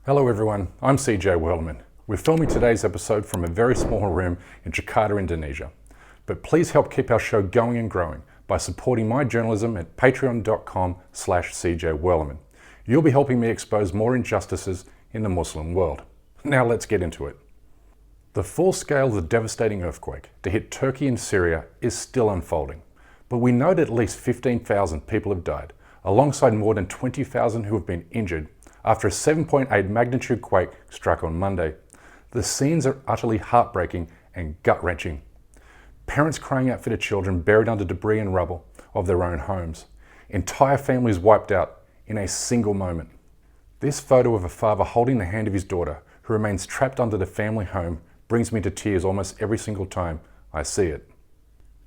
Hello everyone, I'm CJ Whirlman. We're filming today's episode from a very small room in Jakarta, Indonesia. But please help keep our show going and growing by supporting my journalism at patreon.com/CJ Whirlman. You'll be helping me expose more injustices in the Muslim world. Now let's get into it. The full scale of the devastating earthquake to hit Turkey and Syria is still unfolding. But we know that at least 15,000 people have died, alongside more than 20,000 who have been injured after a 7.8 magnitude quake struck on Monday. The scenes are utterly heartbreaking and gut-wrenching. Parents crying out for their children buried under debris and rubble of their own homes. Entire families wiped out in a single moment. This photo of a father holding the hand of his daughter, who remains trapped under the family home, brings me to tears almost every single time I see it.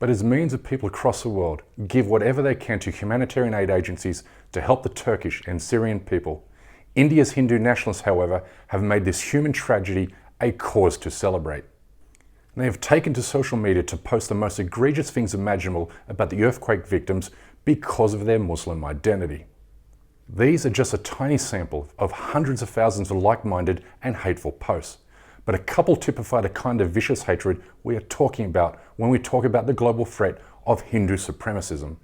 But as millions of people across the world give whatever they can to humanitarian aid agencies to help the Turkish and Syrian people, India's Hindu nationalists, however, have made this human tragedy a cause to celebrate. They have taken to social media to post the most egregious things imaginable about the earthquake victims because of their Muslim identity. These are just a tiny sample of hundreds of thousands of like-minded and hateful posts, but a couple typify the kind of vicious hatred we are talking about when we talk about the global threat of Hindu supremacism.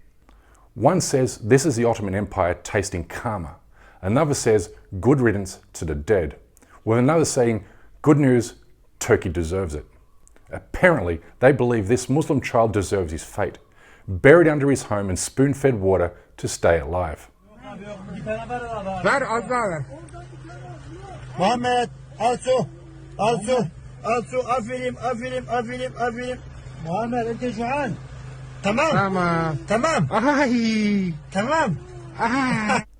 One says this is the Ottoman Empire tasting karma. Another says good riddance to the dead, with another saying good news, Turkey deserves it. Apparently, they believe this Muslim child deserves his fate, buried under his home and spoon-fed water to stay alive. Muhammed, Alsu, aferin. Muhammed, انت جوعان. تمام. تمام.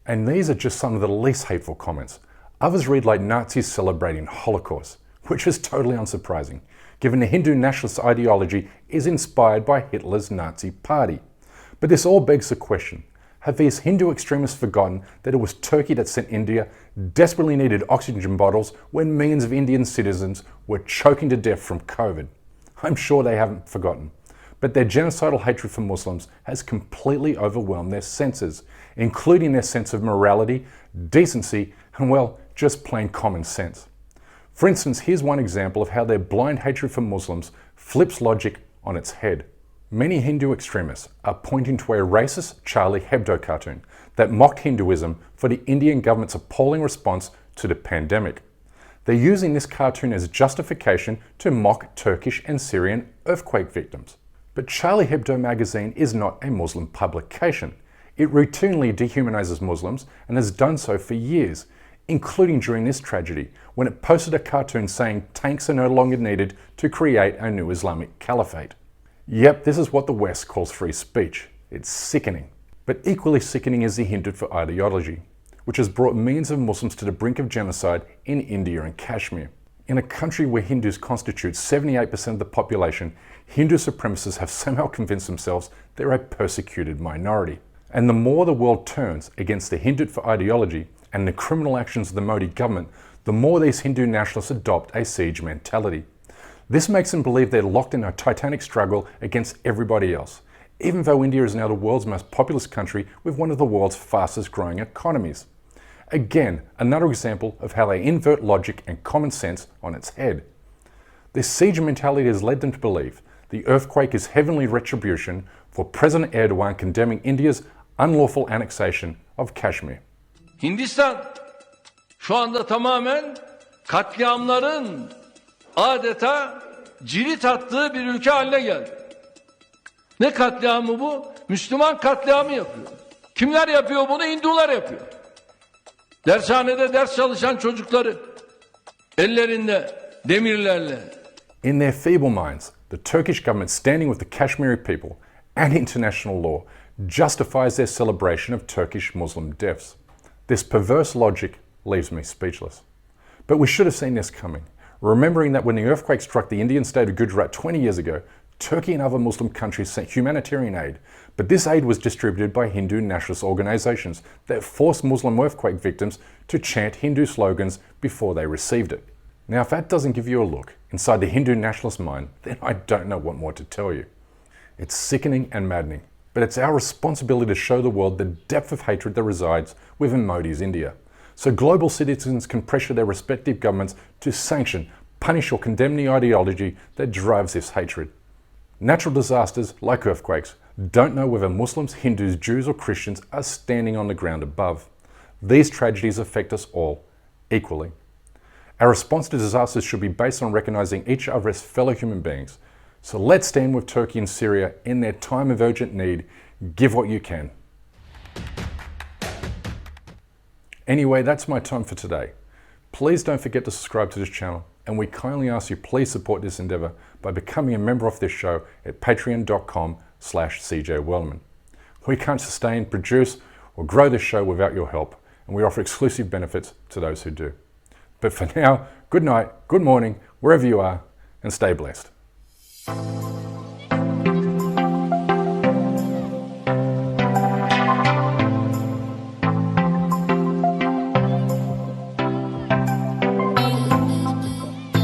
And these are just some of the least hateful comments. Others read like Nazis celebrating Holocaust, which is totally unsurprising, given the Hindu nationalist ideology is inspired by Hitler's Nazi party. But this all begs the question, have these Hindu extremists forgotten that it was Turkey that sent India desperately needed oxygen bottles when millions of Indian citizens were choking to death from COVID? I'm sure they haven't forgotten. But their genocidal hatred for Muslims has completely overwhelmed their senses, including their sense of morality, decency, and well, just plain common sense. For instance, here's one example of how their blind hatred for Muslims flips logic on its head. Many Hindu extremists are pointing to a racist Charlie Hebdo cartoon that mocked Hinduism for the Indian government's appalling response to the pandemic. They're using this cartoon as justification to mock Turkish and Syrian earthquake victims. But Charlie Hebdo magazine is not a Muslim publication. It routinely dehumanizes Muslims and has done so for years, including during this tragedy, when it posted a cartoon saying tanks are no longer needed to create a new Islamic caliphate. Yep, this is what the West calls free speech. It's sickening. But equally sickening is the Hindu ideology, which has brought millions of Muslims to the brink of genocide in India and Kashmir. In a country where Hindus constitute 78% of the population, Hindu supremacists have somehow convinced themselves they're a persecuted minority. And the more the world turns against the Hindu ideology and the criminal actions of the Modi government, the more these Hindu nationalists adopt a siege mentality. This makes them believe they're locked in a titanic struggle against everybody else, even though India is now the world's most populous country with one of the world's fastest growing economies. Again, another example of how they invert logic and common sense on its head. This siege mentality has led them to believe the earthquake is heavenly retribution for President Erdogan condemning India's unlawful annexation of Kashmir. Hindistan şu anda tamamen katliamların adeta cirit attığı bir ülke haline geldi. Ne katliamı bu? Müslüman katliamı yapıyor. Kimler yapıyor bunu? Hindular yapıyor. Dershanede ders çalışan çocukları ellerinde demirlerle. In their feeble minds, the Turkish government standing with the Kashmiri people and international law justifies their celebration of Turkish Muslim deaths. This perverse logic leaves me speechless. But we should have seen this coming, remembering that when the earthquake struck the Indian state of Gujarat 20 years ago, Turkey and other Muslim countries sent humanitarian aid, but this aid was distributed by Hindu nationalist organizations that forced Muslim earthquake victims to chant Hindu slogans before they received it. Now, if that doesn't give you a look inside the Hindu nationalist mind, then I don't know what more to tell you. It's sickening and maddening, but it's our responsibility to show the world the depth of hatred that resides within Modi's India. so global citizens can pressure their respective governments to sanction, punish or condemn the ideology that drives this hatred. Natural disasters, like earthquakes, don't know whether Muslims, Hindus, Jews or Christians are standing on the ground above. These tragedies affect us all equally. Our response to disasters should be based on recognizing each other as fellow human beings. So let's stand with Turkey and Syria in their time of urgent need. Give what you can. Anyway, that's my time for today. Please don't forget to subscribe to this channel, and we kindly ask you please support this endeavor by becoming a member of this show at patreon.com/CJWellman. We can't sustain, produce, or grow this show without your help, and we offer exclusive benefits to those who do. But for now, good night, good morning, wherever you are, and stay blessed.